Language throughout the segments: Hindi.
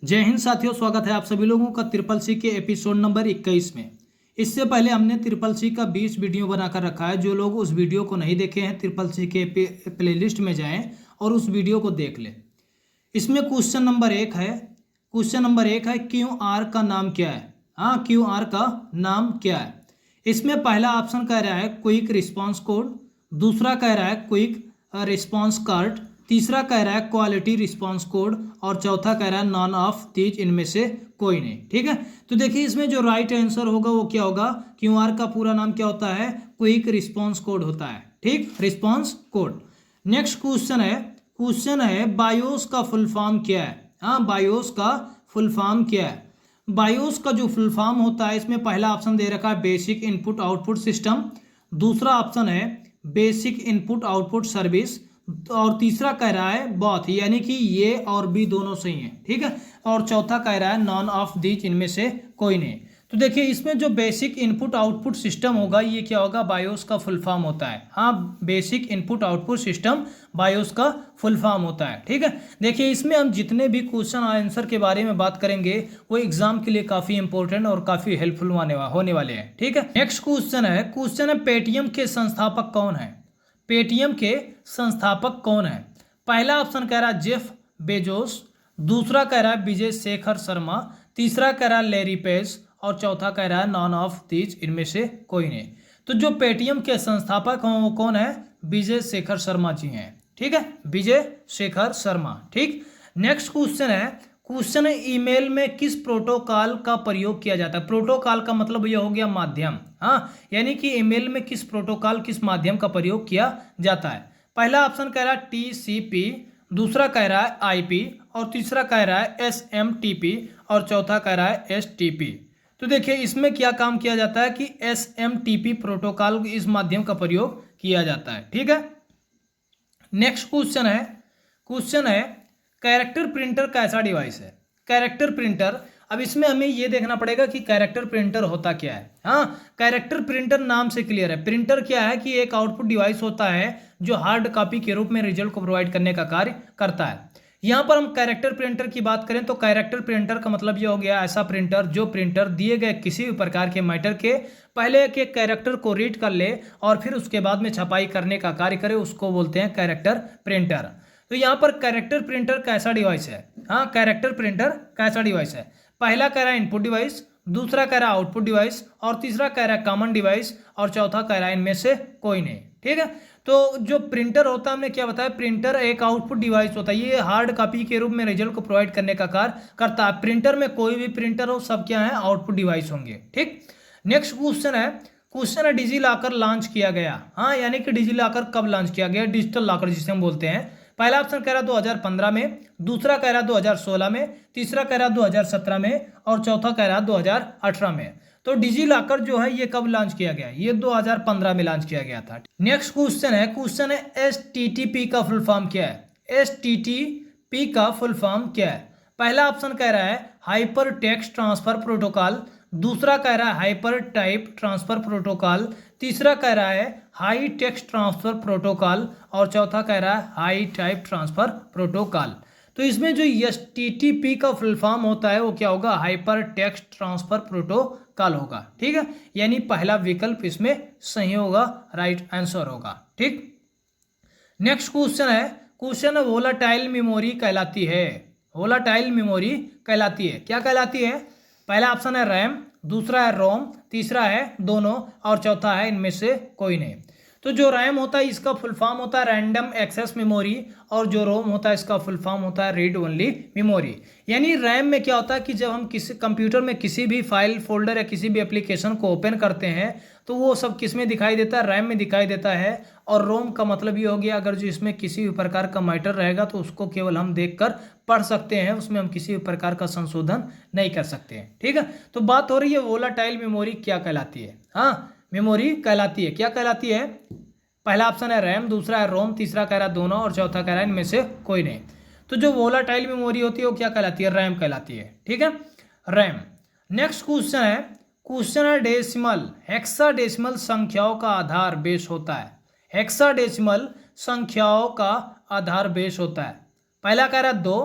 जय हिंद साथियों, स्वागत है आप सभी लोगों का ट्रिपल सी के एपिसोड नंबर 21 में। इससे पहले हमने ट्रिपल सी का 20 वीडियो बनाकर रखा है। जो लोग उस वीडियो को नहीं देखे हैं, ट्रिपल सी के प्लेलिस्ट में जाएं और उस वीडियो को देख लें। इसमें क्वेश्चन नंबर एक है क्यू आर का नाम क्या है। हाँ, क्यू आर का नाम क्या है। इसमें पहला ऑप्शन कह रहा है क्विक रिस्पांस कोड, दूसरा कह रहा है क्विक रिस्पांस कार्ड, तीसरा कह रहा है क्वालिटी रिस्पांस कोड और चौथा कह रहा है नॉन ऑफ दीज, इनमें से कोई नहीं। ठीक है, तो देखिए इसमें जो राइट आंसर होगा वो क्या होगा। क्यूआर का पूरा नाम क्या होता है? क्विक रिस्पांस कोड होता है। ठीक, रिस्पांस कोड। नेक्स्ट क्वेश्चन है बायोस का फुल फॉर्म क्या है। हाँ, बायोस का फुल फॉर्म क्या है। बायोस का जो फुल फॉर्म होता है, इसमें पहला ऑप्शन दे रखा है बेसिक इनपुट आउटपुट सिस्टम, दूसरा ऑप्शन है बेसिक इनपुट आउटपुट सर्विस और तीसरा कह रहा है बॉथ, यानी कि ये और बी दोनों सही है। ठीक है, और चौथा कह रहा है नॉन ऑफ दीज, इनमें से कोई नहीं। तो देखिए इसमें जो बेसिक इनपुट आउटपुट सिस्टम होगा ये क्या होगा? बायोस का फुल फॉर्म होता है। हाँ, basic input output system BIOS का फुल फॉर्म होता है। ठीक है, देखिए इसमें हम जितने भी क्वेश्चन आंसर के बारे में बात करेंगे वो एग्जाम के लिए काफी इंपॉर्टेंट और काफी हेल्पफुल होने वाले हैं। ठीक है, नेक्स्ट क्वेश्चन है पेटीएम के संस्थापक कौन है। पेटीएम के संस्थापक कौन है? पहला ऑप्शन कह रहा है जेफ बेजोस, दूसरा कह रहा है विजय शेखर शर्मा, तीसरा कह रहा है लैरी पेज और चौथा कह रहा है नॉन ऑफ दीज, इनमें से कोई नहीं। तो जो पेटीएम के संस्थापक हैं वो कौन है? विजय शेखर शर्मा जी हैं। ठीक है, विजय शेखर शर्मा। ठीक, नेक्स्ट क्वेश्चन है ईमेल में किस प्रोटोकॉल का प्रयोग किया जाता है। प्रोटोकॉल का मतलब यह हो गया माध्यम। हाँ, यानी कि ईमेल में किस प्रोटोकॉल किस माध्यम का प्रयोग किया जाता है। पहला ऑप्शन कह रहा है टीसीपी, दूसरा कह रहा है आईपी और तीसरा कह रहा है एसएमटीपी और चौथा कह रहा है एसटीपी। तो देखिए इसमें क्या काम किया जाता है कि एसएमटीपी प्रोटोकॉल इस माध्यम का प्रयोग किया जाता है। ठीक है, नेक्स्ट क्वेश्चन है कैरेक्टर प्रिंटर कैसा डिवाइस है। कैरेक्टर प्रिंटर, अब इसमें हमें यह देखना पड़ेगा कि कैरेक्टर प्रिंटर होता क्या है। हाँ, कैरेक्टर प्रिंटर नाम से क्लियर है। प्रिंटर क्या है कि एक आउटपुट डिवाइस होता है जो हार्ड कॉपी के रूप में रिजल्ट को प्रोवाइड करने का कार्य करता है। यहाँ पर हम कैरेक्टर प्रिंटर की बात करें तो कैरेक्टर प्रिंटर का मतलब यह हो गया ऐसा प्रिंटर जो प्रिंटर दिए गए किसी भी प्रकार के मैटर के पहले के कैरेक्टर को रीड कर ले और फिर उसके बाद में छपाई करने का कार्य करे, उसको बोलते हैं कैरेक्टर प्रिंटर। तो यहाँ पर कैरेक्टर प्रिंटर कैसा डिवाइस है। हाँ, कैरेक्टर प्रिंटर कैसा डिवाइस है। पहला कह रहा है इनपुट डिवाइस, दूसरा कह रहा है आउटपुट डिवाइस और तीसरा कह रहा है कॉमन डिवाइस और चौथा कह रहा है इनमें से कोई नहीं। ठीक है, तो जो प्रिंटर होता है हमने क्या बताया, प्रिंटर एक आउटपुट डिवाइस होता है। ये हार्ड कॉपी के रूप में रिजल्ट को प्रोवाइड करने का कार्य करता है। प्रिंटर में कोई भी प्रिंटर हो, सब क्या है? आउटपुट डिवाइस होंगे। ठीक, नेक्स्ट क्वेश्चन है डिजी लॉकर लॉन्च किया गया। हाँ, यानी कि डिजी लॉकर कब लॉन्च किया गया? डिजिटल लॉकर जिसे हम बोलते हैं। पहला ऑप्शन कह रहा 2015 में, दूसरा कह रहा 2016 में, तीसरा कह रहा 2017 में और चौथा कह रहा 2018 में। तो डिजी लॉकर जो है ये कब लॉन्च किया गया? ये 2015 में लॉन्च किया गया था। नेक्स्ट क्वेश्चन है एचटीटीपी का फुल फॉर्म क्या है। एचटीटीपी का फुल फॉर्म क्या है? पहला ऑप्शन कह रहा है हाइपर टेक्स्ट ट्रांसफर प्रोटोकॉल, दूसरा कह रहा है हाइपर टाइप ट्रांसफर प्रोटोकॉल, तीसरा कह रहा है हाई टेक्स्ट ट्रांसफर प्रोटोकॉल और चौथा कह रहा है हाई टाइप ट्रांसफर प्रोटोकॉल। तो इसमें जो एचटीटीपी का फुल फॉर्म होता है वो क्या होगा? हाइपर टेक्स्ट ट्रांसफर प्रोटोकॉल होगा। ठीक है, यानी पहला विकल्प इसमें सही होगा, राइट आंसर होगा। ठीक, नेक्स्ट क्वेश्चन है वोलाटाइल मेमोरी कहलाती है। वोलाटाइल मेमोरी कहलाती है, क्या कहलाती है? पहला ऑप्शन है रैम, दूसरा है रोम, तीसरा है दोनों और चौथा है इनमें से कोई नहीं। तो जो रैम होता है इसका फुल फॉर्म होता है रैंडम एक्सेस मेमोरी और जो रोम होता है इसका फुल फॉर्म होता है रीड ओनली मेमोरी। यानी रैम में क्या होता है कि जब हम किसी कंप्यूटर में किसी भी फाइल फोल्डर या किसी भी एप्लीकेशन को ओपन करते हैं तो वो सब किस में दिखाई देता है? रैम में दिखाई देता है। और रोम का मतलब ये हो गया अगर जो इसमें किसी भी प्रकार का मैटर रहेगा तो उसको केवल हम देखकर पढ़ सकते हैं, उसमें हम किसी भी प्रकार का संशोधन नहीं कर सकते हैं। ठीक है, तो बात हो रही है वोलाटाइल मेमोरी क्या कहलाती है। हाँ, मेमोरी कहलाती है, क्या कहलाती है? पहला ऑप्शन है रैम, दूसरा है रोम, तीसरा कह रहा है दोनों और चौथा कह रहा है इनमें से कोई नहीं। तो जो वोलाटाइल मेमोरी होती है वो क्या कहलाती है? रैम कहलाती है। ठीक है, रैम। नेक्स्ट क्वेश्चन है डेसिमल, हेक्साडेसिमल संख्याओं का आधार बेस होता है। हेक्साडेसिमल संख्याओं का आधार बेस होता है। पहला कह रहा है 2,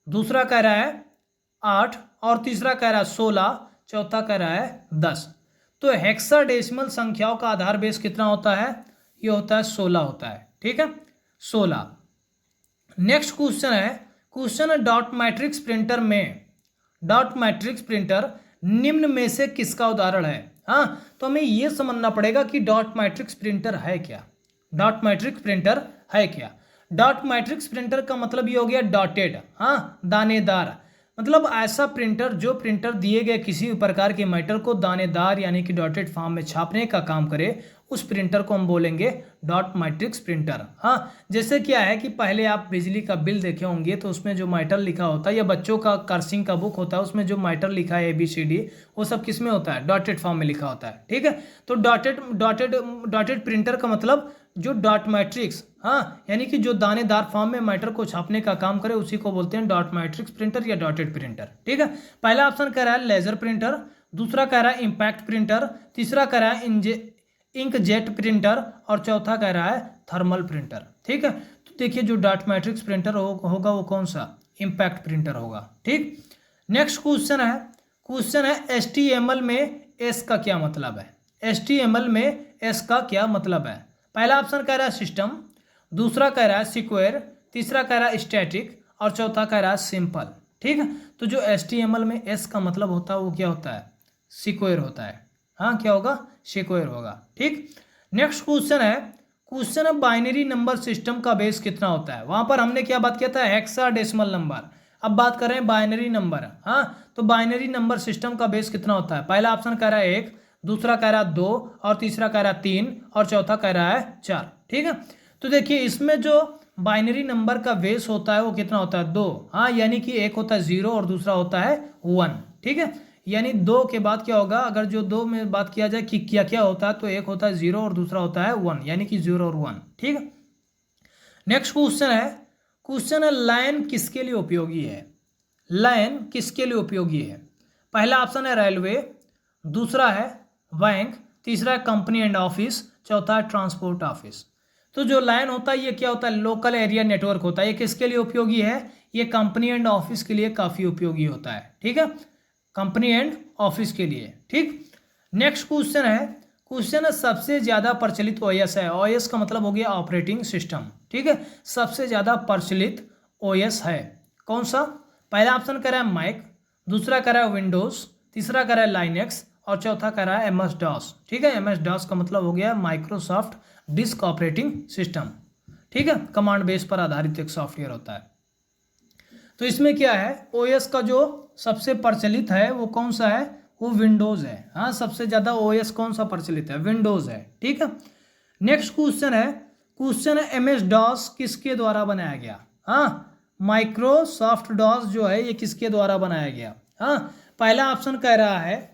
दूसरा कह रहा है 8 और तीसरा कह रहा है 16, चौथा कह रहा है 10। तो हेक्साडेसिमल संख्याओं का आधार बेस कितना होता है? ये होता है 16 होता है। ठीक है, 16। नेक्स्ट क्वेश्चन है डॉट मैट्रिक्स प्रिंटर में, डॉट मैट्रिक्स प्रिंटर निम्न में से किसका उदाहरण है? हाँ, तो हमें यह समझना पड़ेगा कि डॉट मैट्रिक्स प्रिंटर है क्या, डॉट मैट्रिक्स प्रिंटर है क्या। डॉट मैट्रिक्स प्रिंटर का मतलब ये हो गया डॉटेड, हाँ, दानेदार, मतलब ऐसा प्रिंटर जो प्रिंटर दिए गए किसी भी प्रकार के मैटर को दानेदार यानी कि डॉटेड फॉर्म में छापने का काम करे, उस प्रिंटर को हम बोलेंगे डॉट मैट्रिक्स प्रिंटर। हाँ, जैसे क्या है कि पहले आप बिजली का बिल देखे होंगे तो उसमें जो मैटर लिखा होता है, या बच्चों का कर्सिंग का बुक होता है, उसमें जो मैटर लिखा है ABCD, वो सब किस में होता है? डॉटेड फॉर्म में लिखा होता है। ठीक है, तो डॉटेड प्रिंटर का मतलब जो डॉट मैट्रिक्स, हाँ, यानी कि जो दानेदार फॉर्म में मैटर को छापने का काम करे, उसी को बोलते हैं डॉट मैट्रिक्स प्रिंटर या डॉटेड प्रिंटर। ठीक है, पहला ऑप्शन कह रहा है लेजर प्रिंटर, दूसरा कह रहा है इम्पैक्ट प्रिंटर, तीसरा कह रहा है इंकजेट प्रिंटर और चौथा कह रहा है थर्मल प्रिंटर। ठीक है, तो देखिए जो डॉट मैट्रिक्स प्रिंटर होगा वो कौन सा? इम्पैक्ट प्रिंटर होगा। ठीक, नेक्स्ट क्वेश्चन है HTML में S का क्या मतलब है? HTML में S का क्या मतलब है? पहला ऑप्शन कह रहा है सिस्टम, दूसरा कह रहा है सिक्वेयर, तीसरा कह रहा है स्टैटिक और चौथा कह रहा है सिंपल। ठीक है, तो जो HTML में S का मतलब होता है वो क्या होता है? सिक्वेयर होता है। हाँ, क्या होगा? सिक्वेयर होगा। ठीक, नेक्स्ट क्वेश्चन है बाइनरी नंबर सिस्टम का बेस कितना होता है? वहां पर हमने क्या बात किया था? Hexadecimal number. अब बात कर रहे हैं बाइनरी नंबर। हाँ, तो बाइनरी नंबर सिस्टम का बेस कितना होता है? पहला ऑप्शन कह रहा है 1, दूसरा कह रहा है 2 और तीसरा कह रहा है 3 और चौथा कह रहा है 4। ठीक है, तो देखिए इसमें जो बाइनरी नंबर का बेस होता है वो कितना होता है? 2। हाँ, यानी कि एक होता है 0 और दूसरा होता है 1। ठीक है, यानी 2 के बाद क्या होगा? अगर जो 2 में बात किया जाए कि क्या क्या होता है, तो एक होता है 0 और दूसरा होता है 1, यानी कि 0 और 1। ठीक है, नेक्स्ट क्वेश्चन है लाइन किसके लिए उपयोगी है? लाइन किसके लिए उपयोगी है? पहला ऑप्शन है रेलवे, दूसरा है बैंक, तीसरा है कंपनी एंड ऑफिस, चौथा है ट्रांसपोर्ट ऑफिस। तो जो लाइन होता है ये क्या होता है? लोकल एरिया नेटवर्क होता है। ये किसके लिए उपयोगी है? ये कंपनी एंड ऑफिस के लिए काफ़ी उपयोगी होता है। ठीक है, कंपनी एंड ऑफिस के लिए। ठीक, नेक्स्ट क्वेश्चन है सबसे ज़्यादा प्रचलित OS है। OS का मतलब हो गया ऑपरेटिंग सिस्टम। ठीक है, सबसे ज़्यादा प्रचलित OS है कौन सा? पहला ऑप्शन कह रहा है मैक, दूसरा कह रहा है विंडोज़, तीसरा कह रहा है लाइनेक्स और चौथा कह रहा है MS-DOS। ठीक है, MS-DOS का मतलब हो गया माइक्रोसॉफ्ट डिस्क ऑपरेटिंग सिस्टम। ठीक है, कमांड बेस पर आधारित एक सॉफ्टवेयर होता है। तो इसमें क्या है? OS का जो सबसे प्रचलित है वो कौन सा है? वो विंडोज़ है। हाँ, सबसे ज़्यादा OS कौन सा प्रचलित है? विंडोज़ है। ठीक है, नेक्स्ट क्वेश्चन है MS-DOS किसके द्वारा बनाया गया? हाँ, माइक्रोसॉफ्ट डॉस जो है ये किसके द्वारा बनाया गया? हाँ, पहला ऑप्शन कह रहा है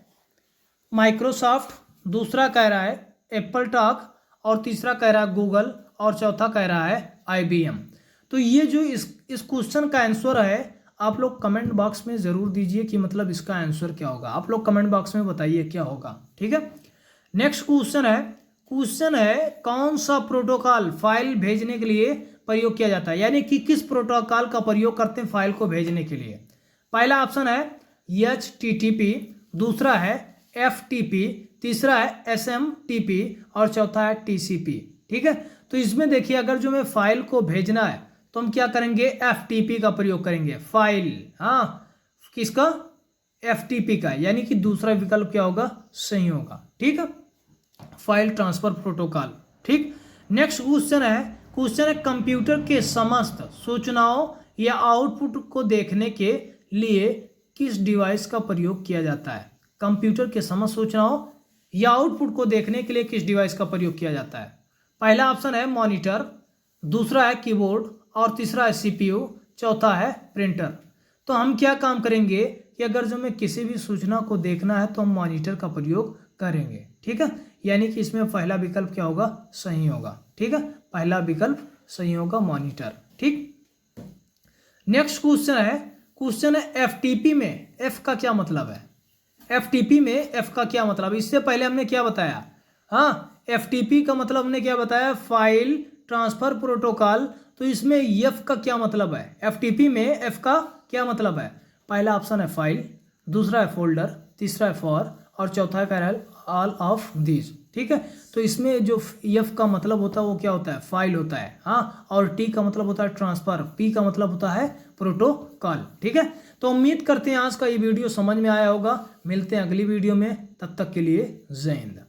माइक्रोसॉफ्ट, दूसरा कह रहा है एप्पल टॉक और तीसरा कह रहा है गूगल और चौथा कह रहा है IBM। तो ये जो इस क्वेश्चन का आंसर है आप लोग कमेंट बॉक्स में ज़रूर दीजिए कि मतलब इसका आंसर क्या होगा। आप लोग कमेंट बॉक्स में बताइए क्या होगा। ठीक है, नेक्स्ट क्वेश्चन है कौन सा प्रोटोकॉल फाइल भेजने के लिए प्रयोग किया जाता है? यानी कि किस प्रोटोकॉल का प्रयोग करते हैं फाइल को भेजने के लिए? पहला ऑप्शन है HTTP, दूसरा है FTP, तीसरा है SMTP और चौथा है TCP। ठीक है, तो इसमें देखिए अगर जो हमें फाइल को भेजना है तो हम क्या करेंगे? FTP का प्रयोग करेंगे। फाइल, हाँ, किसका? FTP का, यानी कि दूसरा विकल्प क्या होगा? सही होगा। ठीक है, फाइल ट्रांसफर प्रोटोकॉल। ठीक, नेक्स्ट क्वेश्चन है कंप्यूटर के समस्त सूचनाओं या आउटपुट को देखने के लिए किस डिवाइस का प्रयोग किया जाता है? कंप्यूटर के समस्त सूचनाओं या आउटपुट को देखने के लिए किस डिवाइस का प्रयोग किया जाता है? पहला ऑप्शन है मॉनिटर, दूसरा है कीबोर्ड और तीसरा है CPU, चौथा है प्रिंटर। तो हम क्या काम करेंगे कि अगर जो हमें किसी भी सूचना को देखना है तो हम मॉनिटर का प्रयोग करेंगे। ठीक है, यानी कि इसमें पहला विकल्प क्या होगा? सही होगा। ठीक है, पहला विकल्प सही होगा, मॉनिटर। ठीक, नेक्स्ट क्वेश्चन है FTP में F का क्या मतलब है? FTP में F का क्या मतलब? इससे पहले हमने क्या बताया? हाँ, FTP का मतलब हमने क्या बताया? File transfer protocol. तो इसमें F का क्या मतलब है? FTP में F का क्या मतलब है? पहला ऑप्शन है फाइल, दूसरा है फोल्डर, तीसरा है फॉर और चौथा है कह ऑल ऑफ दीज। ठीक है, तो इसमें जो एफ का मतलब होता है वो क्या होता है, फाइल होता है। हाँ, और टी का मतलब होता है ट्रांसफर, पी का मतलब होता है प्रोटोकॉल। ठीक है, तो उम्मीद करते हैं आज का ये वीडियो समझ में आया होगा। मिलते हैं अगली वीडियो में, तब तक के लिए जय हिंद।